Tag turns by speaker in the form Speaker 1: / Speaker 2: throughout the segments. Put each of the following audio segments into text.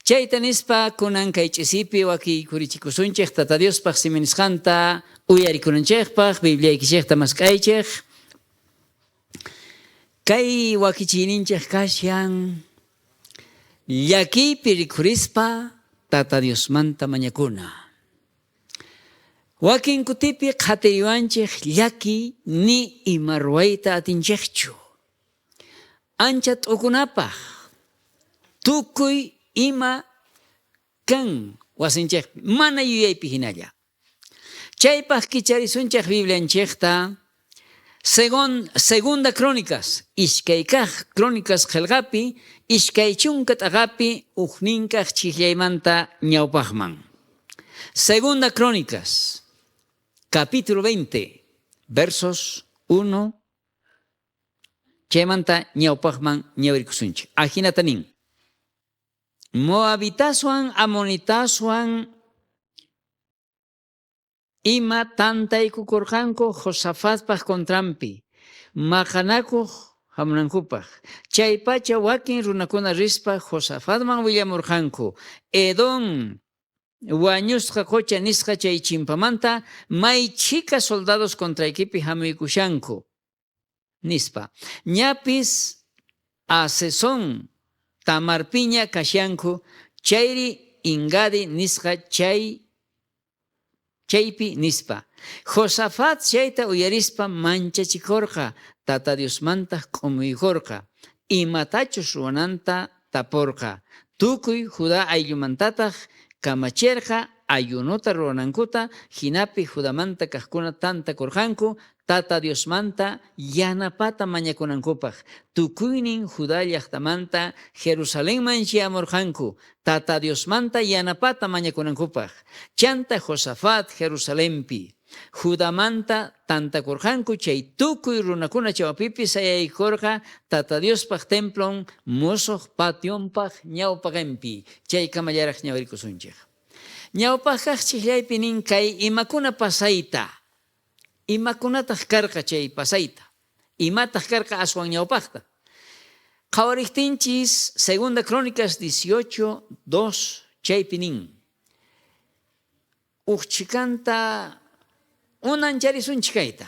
Speaker 1: Chayta nispa kunan kay ch'isipi wakiykurichikusunchik Tata Diospaq siminisqanta uyarikunanchikpaq Bibliaykishikta mask'aychik. Kay wakichiyninchik kashan llakiypi rikurispa Tata Diosmanta mañakuna. Wakin kutipi qhatiriwanchik llaki ni ima ruwayta atinchikchu. Ancha t'ukunapaq tukuy ima kan wasinchik mana yuyaypi hinalla. Chaypaq kicharisunchik Biblianchikta Segunda Crónicas, ishkay kaq Crónicas qillqapi, ishkay chunka t'aqapi uqninkaq chikllaymanta ñawpaqman. Segunda Crónicas, capítulo 20, versos 1, chaymanta ñawpaqman ñawirikusunchik. Ajinata nin. Moabitaswan, Amonitasuan, ima tantaykukurqanku Josafatpaq kontrampi, maqanakuq hamunankupaq. Chaypacha wakin runakuna rispa Josafatman willamurqanku. Edom wañusqa qucha nisqa chay chimpamanta maychika soldados kontraykipi hamuykushanku nispa. Ñapis Asesón Tamarpiña kashanku chayri Ingadi nisqa chaypi nispa. Josafat chayta uyarispa manchachikorqa, Tata Diosmanta q'umuykorqa, imatachus ruwananta taporqa. Tukuy Judá ayllumantataq kamachirqa ayunuta ruwanankuta, hinapi Judamanta kaqkuna tantakurqanku, Tata Diosmanta yanapata mañakunankupaq. Tukuynin Judá llaqtamanta Jerusalenman llamurqanku, Tata Diosmanta yanapata mañakunankupaq. Chanta Josafat Jerusalenpi, Judamanta tantakurqanku chay tukuy runakuna chawpipi sayaykurqa Tata Diospaq templon musuq pationpaq ñawpaqanpi. Chay kamallaraq ñawirikusunchik. Ñawpaq kaq chiklaypi nin kay imakuna pasayta. Imakunataq karqa chay pasayta. Imataq karqa aswan ñawpaqta. Qhawariktinchis Segunda Crónicas 18, 2 chaypi nin. Uqchikanta unancharisunchik kayta.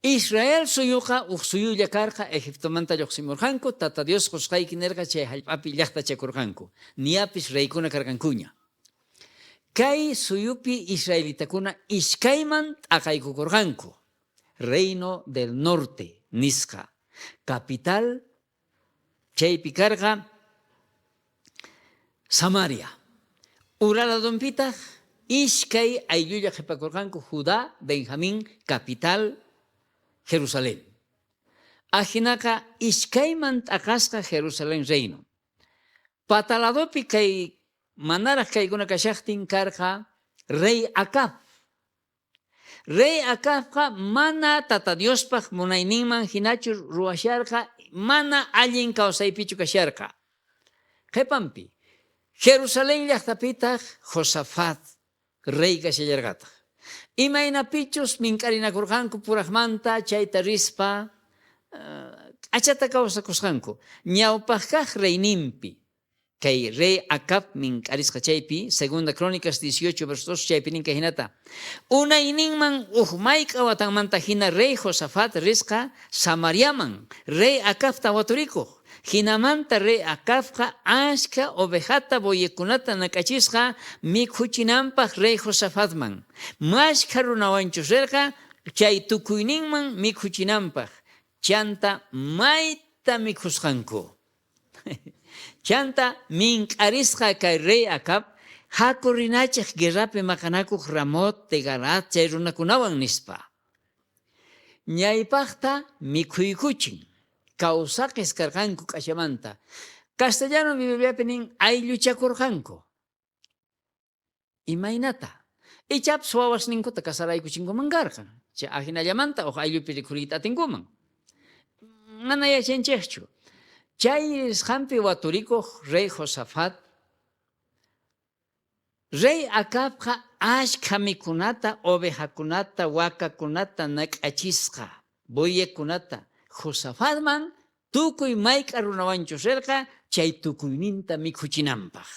Speaker 1: Israel suyuqa suyulla karqa Egiptomanta lluqsimurqanku, Tata Dios qusqayki nirqa chay hallp'api llaqtachakurqanku. Niyapis reykuna karqankuña. Kay suyupi Israelitakuna iskayman t'aqaykukurqanku. Reino del Norte nisqa. Capital chaypi karqa Samaria. Uraladunpitaq iskay ayllulla qipakurqanku Judá, Benjamín, capital Jerusalén. Ajinaqa iskayman t'aqasqa Jerusalén reino. Pataladopi kay manaraq kaykuna kashaqtin karqa Rey Acab. Rey Acabqa mana Tata Diospaq munayninman hinachu ruwasharqa, mana allin kawsaypichu kasharqa. Qhipanpi Jerusalén llaqtapitaq Josafat rey kashallarqataq. Imaynapichus mink'arinakurqanku puraqmanta chayta rispa achata kawsakusqanku. Ñawpaq kaq reyninpi kay Rey Acab mink'arisqa chaypi, Segunda Crónicas 18 versos 2 chaypi nin hinata. Unayninman mayqa watanmanta hina Rey Josafat risqa Samariaman, Rey Acabta waturikuq. Hinamanta Rey Acabqa ashka ovejata boyekunata nakachisqa mikhuchinanpaq Rey Josafatman. Mashka runawanchus rirqa chay tukuyninman mikhuchinanpaq. Chanta mayta mikhusqanku. Chanta mink'arisqa kay Rey Acab hakurinachiq guerrapi maqanakuq Ramot de Galat chay runakunawan nispa. Ñaypaqta mikhuykuchin. Kawsaqis karqanku k'ashamanta. Castellano Bibliapi nin aylluchakurqanku. Imaynata. Ichapas wawasninkuta kasaraykuchinkuman karqan. Chay ajinallamanta o ayllupi rikuriyta atinkuman. Mana yachanchikchu. Chay risqanpi waturikuq Rey Josafat, Rey Acabqa ashka mikunata, ovejakunata, wakakunata nak'achisqa, boyekunata. Josafatman tukuy mayqa runawanchus rirqa chay tukuyninta mikhuchinanpaq.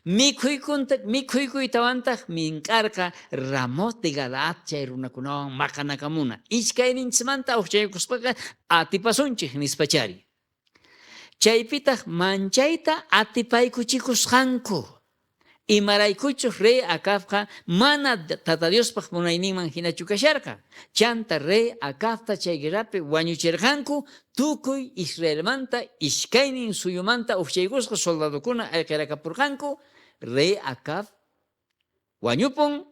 Speaker 1: Mikhuykuytawantaq mink'arqa Ramos de Galaad chay runakunawan maqanakamuna. Iskayninchikmanta awchaykuspaqa atipasunchik nispachari. Chaypitaq manchayta atipaykuchikusqanku. Imaraykuchus rey Acabqa mana tata Diospaq munayninman hinachu kasharqa. Chanta rey Acabta chay guerrapi wañuchirqanku tukuy Israelmanta iskaynin suyumanta uqchaykusqa soldadukuna ayqiraqapurqanku. Rey Acab wañupun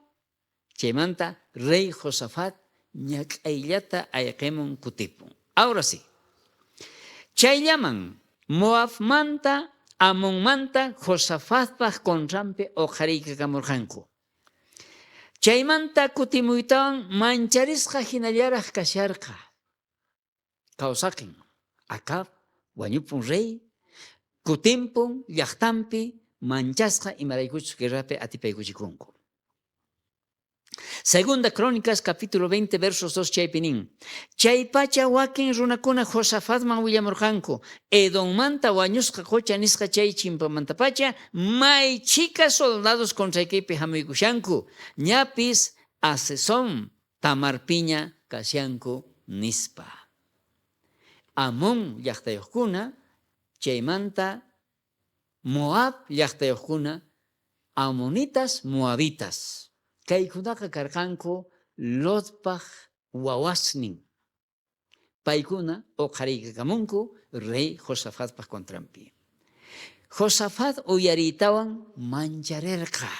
Speaker 1: chaymanta rey Josafat ñak'ayllata ayqimun kutipun. Ahora sí, chayllaman Moabmanta Amonmanta Josafatpaq contrampi uqariykakamurqanku. Chaymanta kutimuytawan mancharisqa hinallaraq kasharqa. Kawsaqin Acab wañupun rey, kutimpun llaqtanpi manchasqa imaraykuchus guerrapi atipaykuchikunku. Segunda Crónicas capítulo 20 versos 2 chaypinin. Chaypacha wakin runakuna Josafatman willamurqanku. Edommanta wañusqa qucha nisqa chay chimpamantapacha maychika soldados contraykipi hamuykushanku. Ñapis Asesón Tamarpiña kasyanku nispa. Amon llaqtayuqkuna chaymanta Moab llaqtayuqkuna Amonitas Moabitas. Kaykunaqa karqanku Lotpaq wawasnin. Paykuna uqariykamunku rey Josafatpaq contrampi. Josafat uyariytawan mancharirqa.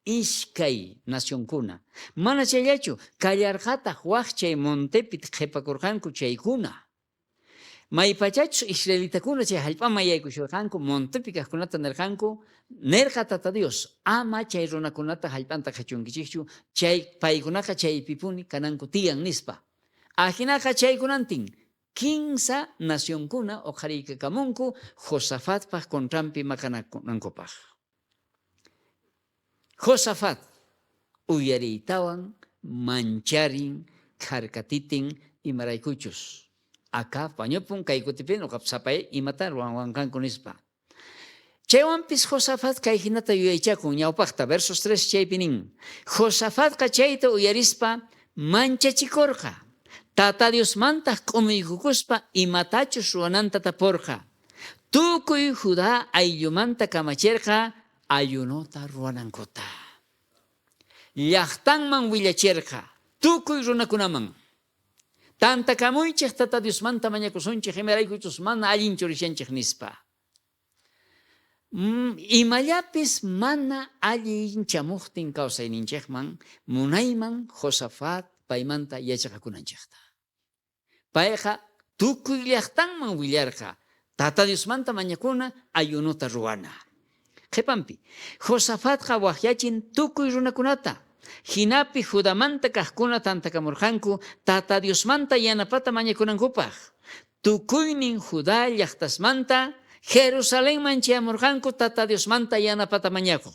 Speaker 1: Iskay nacionkuna. Mana chayllachu, kallarqataq waqchay montepi qhipakurqanku chaykuna. Maypachachus israelitakuna chay hallp'aman yaykushurqanku montepi kaqkunata nirqa tata Dios ama chay runakunata hallp'anta qhachunkichikchu chay paykunaqa chaypipuni kananku tiyan nispa. Ajinaqa chaykunantin 15 nacionkuna uqariykakamunku Josafatpaq contrampi maqanankupaq. Josafat uyariytawan mancharin karkatitin imaraykuchus. Acab wañupun kay kutipin uqapsapay imata ruwanqanku nispa. Chaywanpis Josafat kay hinata yuyaychakun ñawpaqta versos 3 chaypinin. Josafatqa chayta uyarispa manchachikurqa. Tata Diosmanta q'umiykukuspa imatachus ruwananta tapurqa. Tukuy Judá ayllumanta kamachirqa ayunuta ruwanankuta. Llaqtanman willachirqa tukuy runakunaman. Tantakamuychik tata Diosmanta mañakusunchik imaraykuchus mana allinchu rishanchik nispa. Imallapis mana allinchamuqtin kawsayninchikman munayman Josafat paymanta yachaqakunanchikta. Payqa tukuy llaqtanman willarqa tata Diosmanta mañakuna ayunuta ruwana. Qhipanpi Josafatqa waqyachin tukuy runakunata. Hinapi Judamanta kaqkuna tantakamurqanku tata Diosmanta yanapata mañakunankupaq. Tukuynin Judá llaqtasmanta Jerusalenman chayamurqanku tata Diosmanta yanapata mañakuq.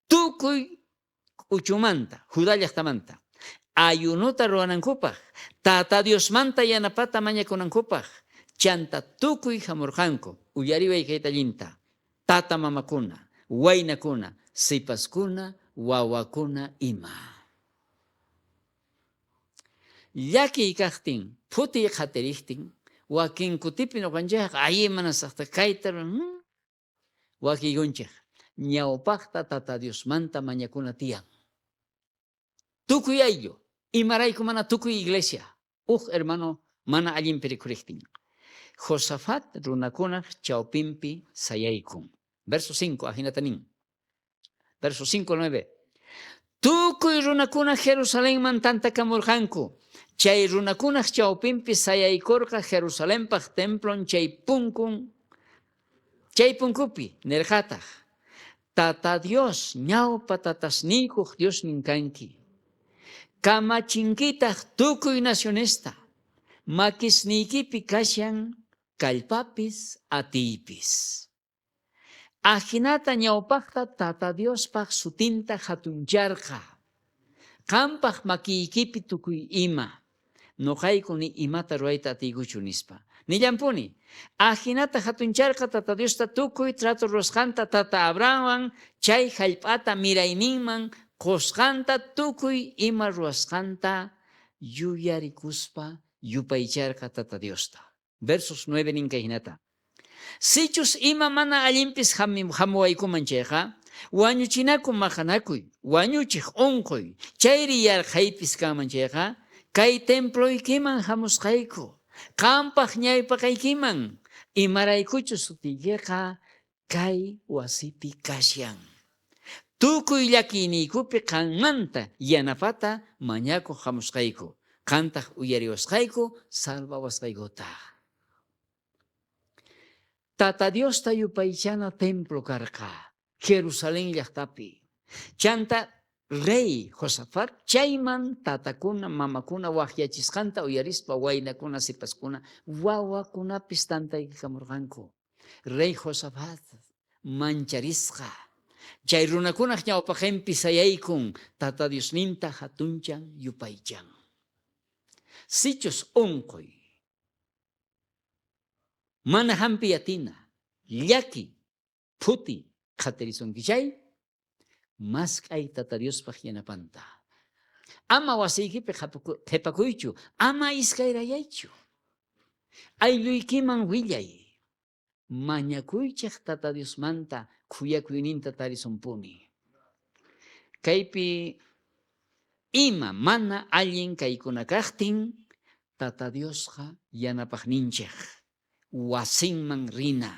Speaker 1: Tukuy uchumanta Judá llaqtamanta ayunuta ruwanankupaq. Tata Diosmanta yanapata mañakunankupaq. Chanta tukuy hamurqanku uyariway kayta allinta. Tata mamakuna, waynakuna, sipaskuna, wawakuna ima. Llaki kaqtin, puti qatiriktin, wakin kutipi noqanchik ayi manasaqta kayta wakiykunchik ñawpaqta tata Diosmanta mañakuna tiyan. Tukuy ayllu, imarayku mana tukuy iglesia, hermano mana allinpi rikuriktin. Josafat runakuna chawpinpi sayaykun. Verso 5, ajinatanin. Verso 5-9. Tukuy runakuna Jerusalenman tantakamurqanku. Chay runakuna chawpinpi sayaykurqa Jerusalenpaq templon chay punkupi nirqataq. Tata Dios ñawpa tatasniykuq Dios ninkanki. Kamachinkitaq tukuy nacionesta. Makisniykipi kashan kallpapis atiypis. Ajinata ñawpaqta tata Diospaq sutinta hatuncharqa. Qampaq makiykipi tukuy ima. Noqayku ni imata ruayta atiykuchu nispa. Nillampuni. Ajinata hatuncharqa tata Diosta tukuy trato rurasqanta tata Abrahamwan chay hallp'ata mirayninman qusqanta tukuy ima rurasqanta yuyarikuspa yupaycharqa tata Diosta. Versos 9 ninqa hinata. Sichus ima mana allimpis hamuwaykuman chayqa wañuchinaku maqanakuy, wañuchiq unquy, chayri yarqaypis kanman chayqa kay temploykiman hamusqayku, qampaq ñawpaqaykiman, imaraykuchu sutiykiqa kay wasipi kasyan. Tukuy llakiyniykupi qanmanta yanapata mañakuq hamusqayku, qantaq uyariwasqayku salvawasqaykuta. Tata Diosta yupaychana templo karqa, Jerusalén llaqtapi. Chanta rey Josafat chayman tatakuna, mamakuna waqyachisqanta uyarispa waynakuna sipaskuna wawakunapis tantaykamurqanku. Rey Josafat mancharisqa. Chay runakunaq ñawpaqinpi sayaykun tata Diosninta hatunchan yupaychan. Sichus unquy mana hampi yatina, llaki, phuti, qhatirisungichay, mask'ay tata Diospaq yanapanta. Ama wasiykipi qhipakuychu, ama iskayrayaychu. Aylluykiman willay, mañakuychik tata Diosmanta kuyakuyninta tarisunpuni. Kaypi ima mana allin kaykuna kaqtin, tata Diosqa yanapaqninchik. Wasinman rina,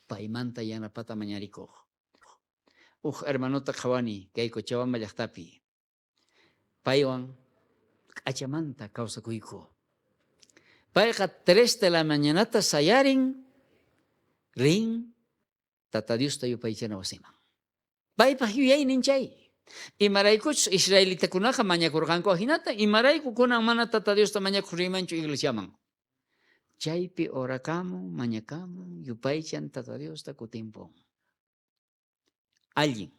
Speaker 1: paymanta yanapata mañarikuq. Hermanota qhawani, kay Cochabamba llaqtapi. Paywan k'achamanta kawsakuyku. Payqa 3 de la mañanata sayarin, rin, tata Diosta yupaychana wasiman. Paypaq yuyaynin chay. Imaraykuchus israelitakunaqa mañakurqanku ahinata, imarayku kunan mana tata Diosta mañakuq rimanchu iglesiaman. Chaypi orakamun, mañakamun, yupaychan tata Diosta kutimpun. Allin.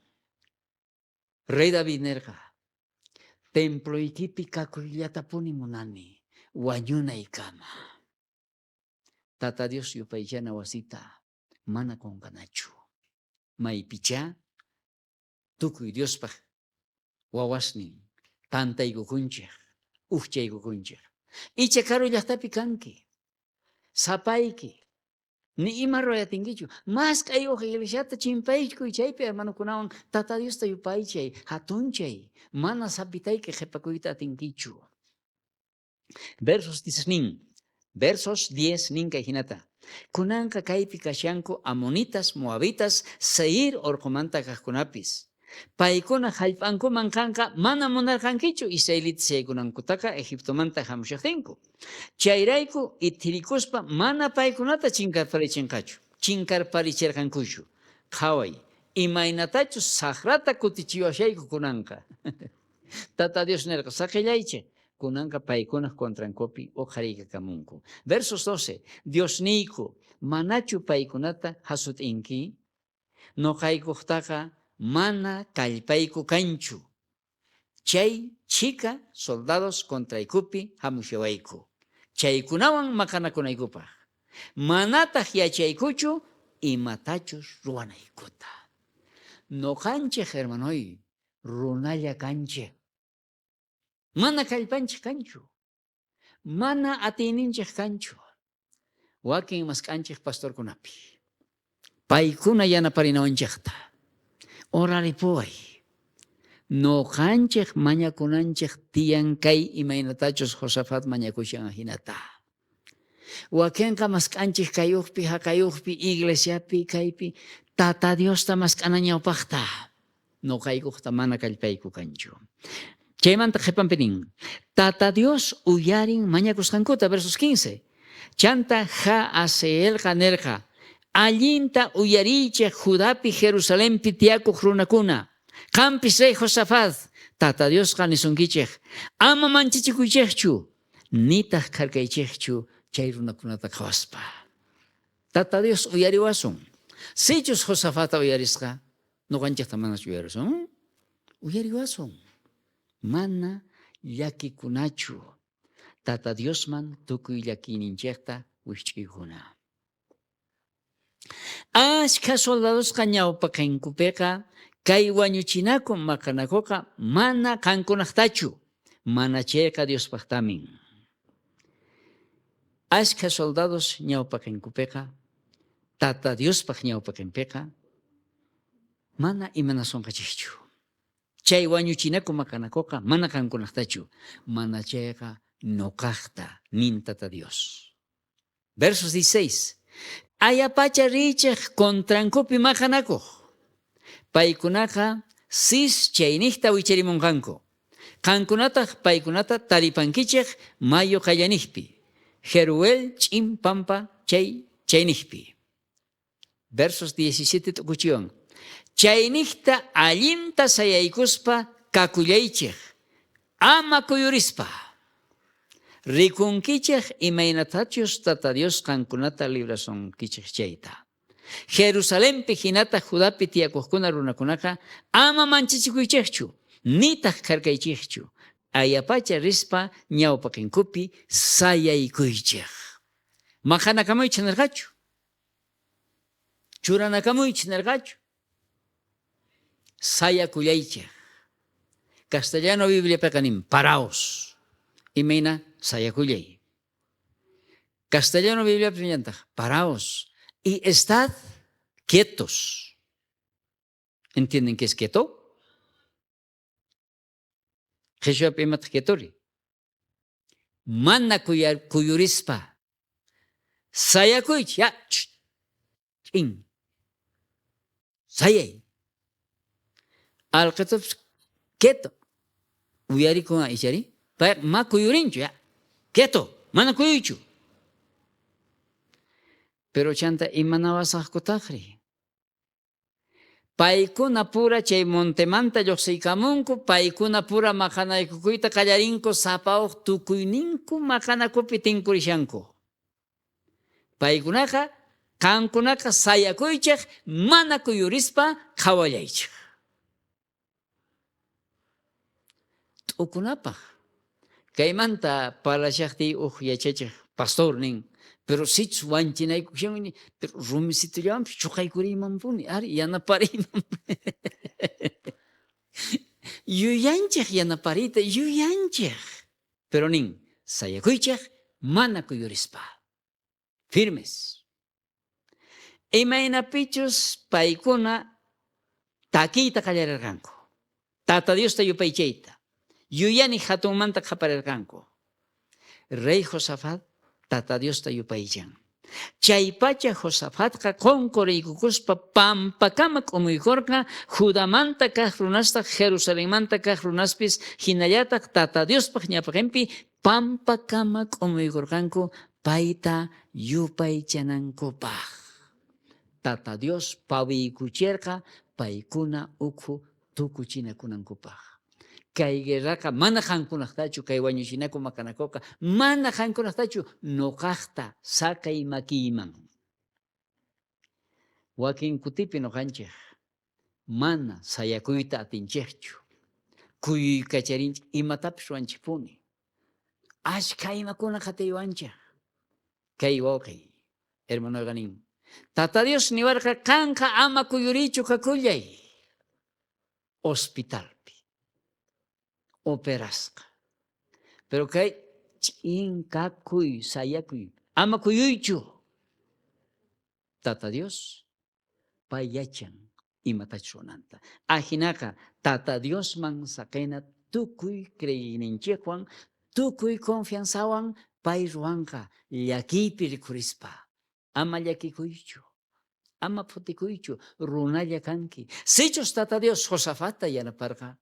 Speaker 1: Rey David nerqa, temploykipi kakuylllatapuni munani, wañunaykama. Tata Dios yupaychana wasita mana qunqanachu. Maypicha, tukuy Diospaq wawasnin, tantaykukunchik, uchaykukunchik. Icha karu llaqtapi kanki. Sapayki, ni ima ruyatinkichu, mas kayuq iglesiata chimpaykuy chaypi hermanokunawan tata Diosta yupaychay, hatunchay, mana sapitayki qhipakuyta atinkichu. Versos 10 ninka hinata. Kunanqa kaypi kashanku amonitas, moabitas, Seir orqumanta kaqkunapis. Paykuna hallp'ankuman kanqa mana munarqankichu israelitas yaykunankutaqa Egiptomanta hamushaqtinku. Chayrayku itirikuspa mana paykunata chinkarparichirqankuchu. Qhaway, imaynatachu saqrata kutichiwashayku kunanqa. Tata Dios nerqa saqillaychik. Kunanqa paykunaq contrankupi uqhariykamunku. Versos 12. Diosniyku, manachu paykunata hasut'inki? Noqaykuqtaqa mana kallpayku kanchu. Chay chika soldados contraykupi hamushawayku. Chaykunawan maqanakunaykupaq. Manataq yachaykuchu imatachus ruwanaykuta. Noqanchik hermanoy, runalla kanchik. Mana kallpanchik kanchu. Mana atiyninchik kanchu. Wakin maskanchik pastorkunapi. Paykuna yanaparinawanchikta. Oraripuway. Noqanchik mañakunanchik tiyan kay imaynatachus Josafat mañakushan ahinata. Wakinqa maskanchik kayuqpi, haqayuqpi, iglesiapi, kaypi, tata Diosta mask'anañawpaqta. Noqaykuqta mana kallpayku kanchu. Chaymanta qhipanpi nin, tata Dios uyarin mañakusqankuta, versos 15. Chanta Jaaseelqa nerqa, allinta uyariychik Judapi, Jerusalempi tiyakuq runakuna. Qampis rey Josafat, tata Diosqa nisunkichik, ama manchichikuychikchu, nitaq karkaychikchu chay runakunata qhawaspa. Tata Dios uyariwasun. Sichus Josafata uyarisqa, nuqanchikta manachu uyarisun? Uyariwasun. Mana llakikunachu. Tata Diosman tukuy llakiyninchikta wishch'ikuna. Ashka soldadosqa ñawpaqinkupiqa kay wañuchinaku maqanakuqa mana qankunaqtachu, mana chayqa Diospaqtamin. Ashka soldados ñawpaqinkupiqa, tata Diospaq ñawpaqinpiqa mana imanasonqachikchu. Chay wañuchinaku maqanakuqa mana qankunaqtachu, mana chayqa nuqaqta nin tata Dios. Versos 16. Ayapacha richiq contrankupi maqanakuq. Paykunaqa sis chayniyta wicharimunqanku. Qankunataq paykunata taripankichik mayo qallanikpi. Jeruel ch'in pampa chayniypi. Versos 17 t'ukuchiwan. Chayniyta allinta sayaykuspa kakullaychik. Ama kuyurispa. Rikunkichik imaynatachus tata Dios qankunata librasonkichik chayta. Jerusalempi hinata Judapi tiyakuqkuna runakunaqa ama manchachikuychikchu, nitaq karkaychikchu. Ayapacha rispa ñawpaqinkupi sayaykuychik. Maqanakamuychu nirqachu. Churanakamuychu nirqachu. Sayakullaychik. Castellano Bibliapiqa nin paraos. Imayna sayakullay. Castellano Bibliapiqa ñantaq paraos. Y estad quietos. ¿Entienden qué es quieto? Jesús imat quietori. Mana kuyurispa. Sayakuych. Ya. Chin. Sayay. Alqatop quieto. Uyari con ichari. Ma kuyurinchu ya. Quieto. Mana kuyuchu. Pero chanta imanawasaqkutaqri. Paykuna pura chay montemanta lluqsiykamunku, paykuna pura maqanaykukuyta qallarinku sapawq tukuyninku maqanakupi tinkurishanku. Paykunaqa qankunaqa sayakuychik mana kuyurispa qhawallaychik. T'ukunapaq kaymanta parlashaqtiy yachachiq pastor nin. Pero sitz wanchinaykushanmi, pero rumisitullawanpi chuqaykuriymanpuni, ari yanapariyman. Yuyanchik yanaparita, yuyanchik. Pero nin, sayakuychik, mana kuyurispa. Firmes. Imaynapichus paykuna takiyta qallarirqanku. Tata Diosta yupaychayta. Yuyani hatunmanta qaparirqanku. Rey Josafat tata Diosta yupaychan. Chaypacha Josafatqa qonquriykukuspa pampakama k'umuykurqa Judamanta kaq runasta Jerusalenmanta kaq runaspis hinallataq tata Diospaq ñapaqinpi pampakama k'umuykurqanku payta yupaychanankupaq. Tata Dios pawiykuchirqa paykuna ukhu tukuchinakunankupaq. Kay guerraqa mana qankunaqtachu, kay wañuchinaku maqanakuqa mana qankunaqtachu, nuqaqta sakay makiyman. Wakin kutipi nuqanchik mana sayakuyta atinchikchu, kuyuykacharinchik imatapish ruwanchikpuni. Ashka imakuna qatiywanchik. Kay wawqiy, hermanoqa nin, tata Dios niwarqa qanqa ama kuyurichu kakullay. Hospital. Operasqa. Pero kay ch'inkakuy, sayakuy, ama kuyuychu. Tata Dios payachan imatach runanta. Ajinaqa tata Dios man saqena tukuy creyninchikwan, tukuy confianzawan pay ruwanqa llakiypi rikurispa. Ama llakikuychu. Ama phutikuychu. Runalla kanki. Sichus tata Dios Josafata yanaparqa.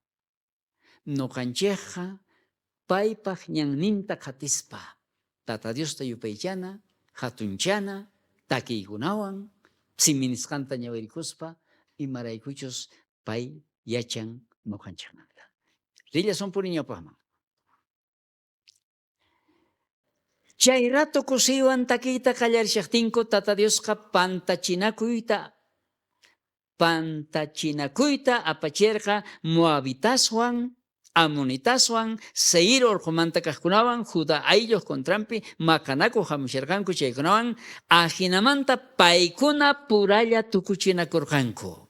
Speaker 1: Nuqanchikqa paypaq ñanninta qatispa tata Diosta yupaychana, hatunchana, takiykunawan, siminisqanta ñawirikuspa, imaraykuchus pay yachan nuqanchikmanta. Rillasunpuni ñawpaqman. Chay rato kusiywan takiyta qallarishaqtinku tata Diosqa pantachinakuyta apachirqa Moabitaswan Amonitaswan, Seir orjumanta kajkunawan, Juda ayllos contrampi, Macanako hamusharkanku chaykunawan, ajinamanta paikuna puralla tukuchinakurkanku.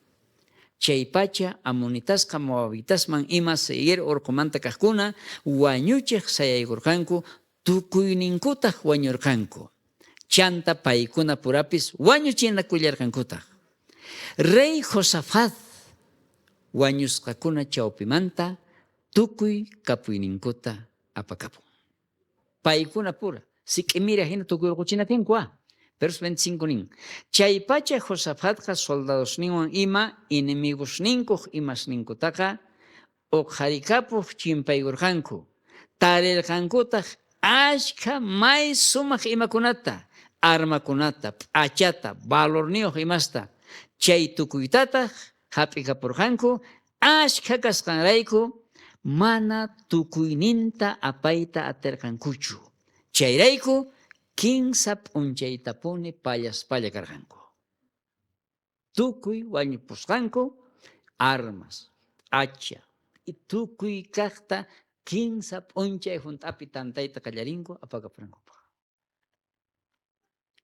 Speaker 1: Chaypacha Amonitasqa Moabitasman ima Seir orjumanta kajkuna, wañuchiq sayaykurkanku, tukuyninkutaq wañurkanku. Chanta paikuna purapis wañuchinakullarkankutaq. Rey Josafat wañusqakuna chawpimanta tukuy kapuyninkuta apakapun. Paikuna pura, sik'imira hina tukuyuquchinatinkuá. Verso 25 nin. Chaypacha Josafatqa soldadosninwan ima inimigosninkuq imasninkutaqa uqharikapuq chimpaygurqanku. Tarirqankutaq ashka may sumaq imakunata, armakunata, p'achata, valorniyuq imasta. Chay tukuytataq hap'ikapurqanku ashka kasqanrayku mana tukuyninta apayta atirqankuchu. Chayrayku kinsa p'unchaytapuni pallaspalla karqanku. Tukuy wañupusqanku armas, p'acha, y tukuy kaqta kinsa p'unchay juntapi tantayta qallarinku apakapurankupaq.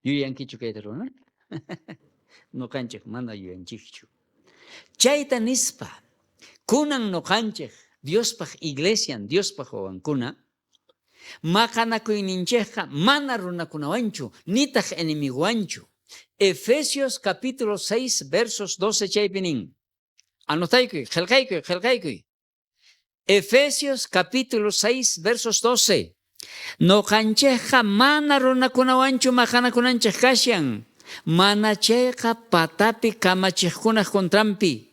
Speaker 1: Yuyankichu kayta runa? Nuqanchik mana yuyanchikchu. Chayta nispa, kunan nuqanchik Diospaq iglesian, Diospaq wawankuna, maqanakuyninchikqa mana runakunawanchu, nitaq enemigowanchu. Efesios capítulo 6, versos 12 chaypi nin. Anotaykuy, qillqaykuy. Efesios capítulo 6, versos 12. Nuqanchikqa mana runakunawanchu maqanakunanchik kashan. Mana chayqa patapi kamachiqkunaq kontrampi.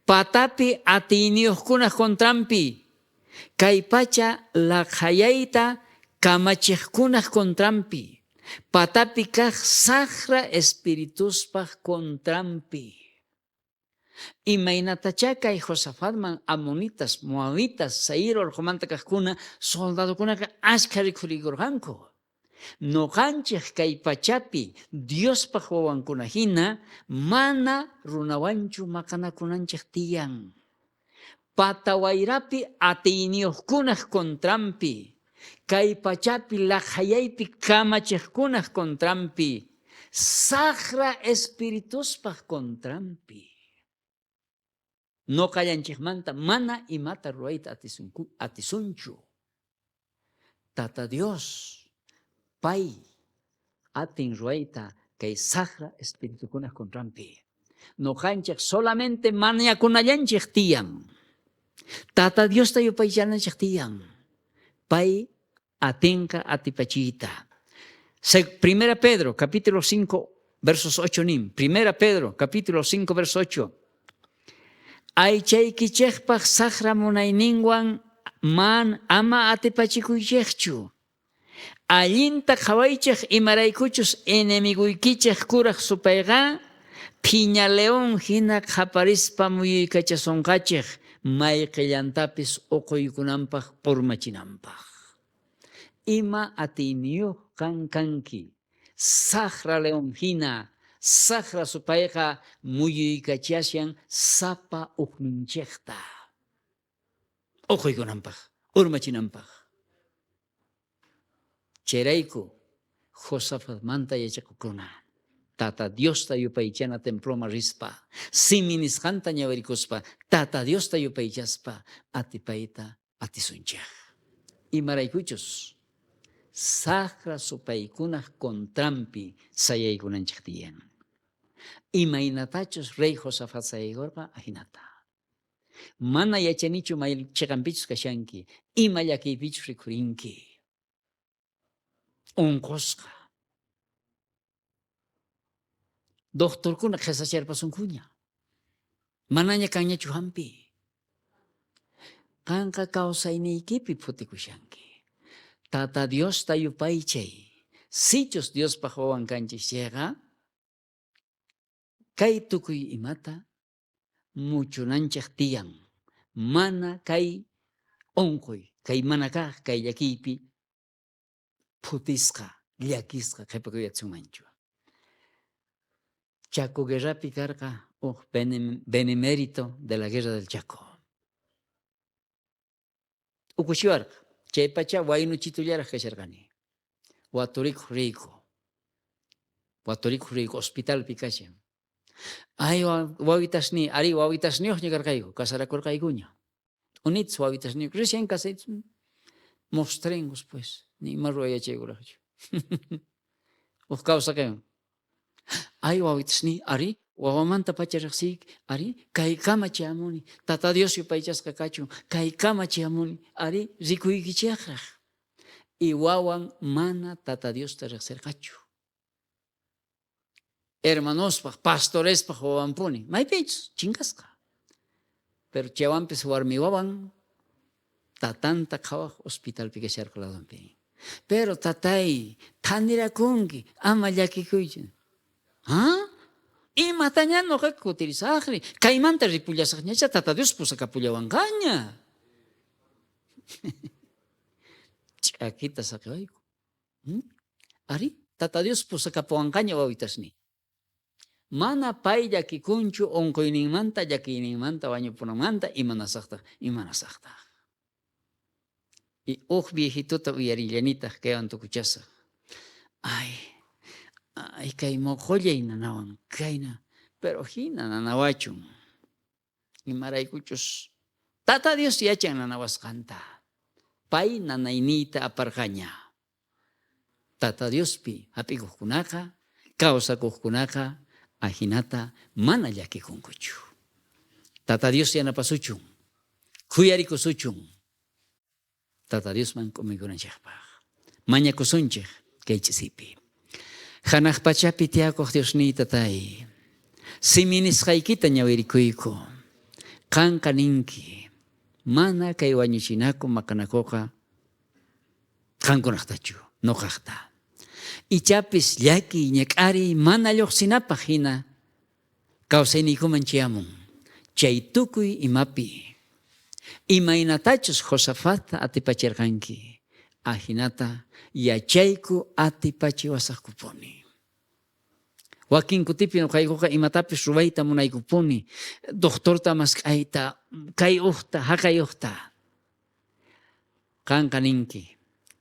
Speaker 1: Patapi atiyniyuqkunaq kontrampi. Kay pacha laqhayayta kamachiqkunaq kontrampi. Patapi kaq saqra espirituspaq kontrampi. Imaynatacha kay Josafatman Amonitas, Moabitas, Seir orjumanta kaqkuna soldadokunaqa ashka rikhurikurqanku. Nuqanchik kay pachapi Diospaq wawankuna hina mana runawanchu maqanakunanchik tiyan. Patawayrapi atiyniyuqkunaq kontrampi. Kay pachapi laqhayaypi kamachiqkunaq kontrampi. Saqra espirituspaq kontrampi. Nuqallanchikmanta mana imata rurayta atisunchu. Tata Dios pay atin rurayta kay saqra espiritukunaq kontrampi. Nuqanchik solamente mañakunallanchik tiyan. Tata Diosta yupaychananchik tiyan. Pay atinqa atipachiyta. Primera Pedro capítulo 5 versos 8 nin. Primera Pedro capítulo 5 verso 8. Aychaykichikpaq saqra munayninwan ama atipachikuychikchu. Allinta qhawaychik imaraykuchus enemiguykichik kuraq supayqa phiña león hina qaparispa muyuykachasonqachik mayqillantapis uquykunanpaq urmachinanpaq. Ima atiyniyuq kanki saqra león hina saqra supayqa muyuykachasyan sapa uqninchikta uquykunanpaq urmachinanpaq. Chayrayku Josafatmanta yachakukuna Tata Diosta yupaychana temploma rispa simi nisqanta ñawirikuspa Tata Diosta yupaychaspa atipayta atisunchik. Imaraykuchus saqra supaykunaq kontrampi sayaykunanchik tiyan. Imaynatachus rey Josafat sayaykurqa ahinata. Mana yachanichu chiqanpichus kashanki, ima llakiypichus rikurinki. Unqusqa. Doctorkuna qhesacharpasunkuña. Manaña kanñachu hampi. Qanqa kawsayniykipi putikushanki. Tata Diosta yupaychay. Sichus Diospaq wawankanchik chayqa kay tukuy imata muchunanchik tiyan. Mana kay unquy, kay mana kaq, kay llakiypi putisqa, llakisqa qhipakuyachunmanchu. Chaco guerrapi karqa benemérito de la guerra del Chaco. ukuchiwarqa. Chay pacha waynuchitullaraq kasharqani. Waturikuq riyku hospitalpi kashan. Ay wawitasni, ari wawitasniyuqña karqayku, kasarakurqaykuña. Unitas wawitasniyuq, recién casaditos, mostrengos pues, ni ima rurayachaykuraqchu. Uj kawsaqayman. Ay wawitasni, ari wawamanta pacha riqsiyki, ari kaykama chayamuni, tata Dios yupaychasqa kachun, kaykama chayamuni, ari rikuykichaqraq. Y wawan mana tata Diosta riqsirqachu. Hermanospaq, pastorespaq wawanpuni, maypinchus chinkasqa. Pero chaywanpis warmi wawan tatanta qhawaq hospitalpi kasharqa ladonpi. Pero tatay, thanirakunki, ama llakikuychu. ¿Ah? Imataña ñuqa kutirisaqri, kaymanta ripullasaqñacha tata Dios pusakapullawanqaña. Ch'akita saqayku. Ari, tata Dios pusakapuwanqaña wawitasni. Mana pay llakikunchu unquyninmanta, llakiyninmanta, wañupunanmanta, imanasaqtaq. Y viejituta uyarillanitaq kaywan tukuchasaq. Ay, kay moqollay nanawan kayna, pero hina nanawachun. Imaraykuchus tata Dios yachan nanawasqanta. Pay nanayniyta aparqaña. Tata Diospi hap'ikuqkunaqa, kawsakuqkunaqa, ahinata mana llakikunkuchu. Tata Dios yanapasuchun, kuyarikusuchun. Tata Diosman kumikunanchikpaq. Mañakusunchik kay chisipi. Hanaq pachapi tiyakuq Diosniy tatay, siminisqaykita ñawirikuyku. Qanqa ninki, mana kay wañuchinaku maqanakuqa qankunaqtachu, nuqaqta. Ichapis llaki ñak'ari mana lluqsinapaq hina kawsayniykuman chayamun. Chay tukuy imapi imaynatachus Josafat atipachirqanki, ahinata yachayku atipachiwasaqkupuni. Wakin kutipi nuqaykuqa imatapis ruwayta munaykupuni, doctorta mask'ayta, kay uqta, haqay uqta. Qanqa ninki,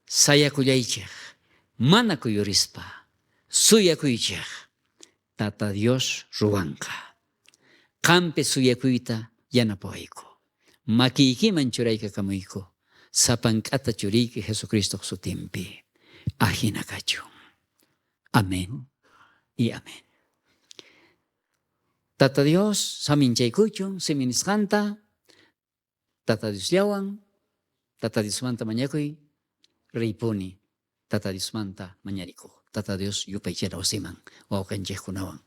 Speaker 1: sayakullaychik, mana kuyurispa, suyakuychik, tata Dios ruwanqa. Qampi suyakuyta yanapawayku. Makiykiman churaykakamuyku, sapank'ata churiyki Jesucristo sutinpi. Ahina kachun. Amén y amén. Tata Dios saminchaykuchun, siminisqanta, tata Dios llawan, tata Dios manta mañakuy, ripuni, tata Dios manta mañarikuq. Tata Dios yupaychara wasiman, wawqanchikkunawan.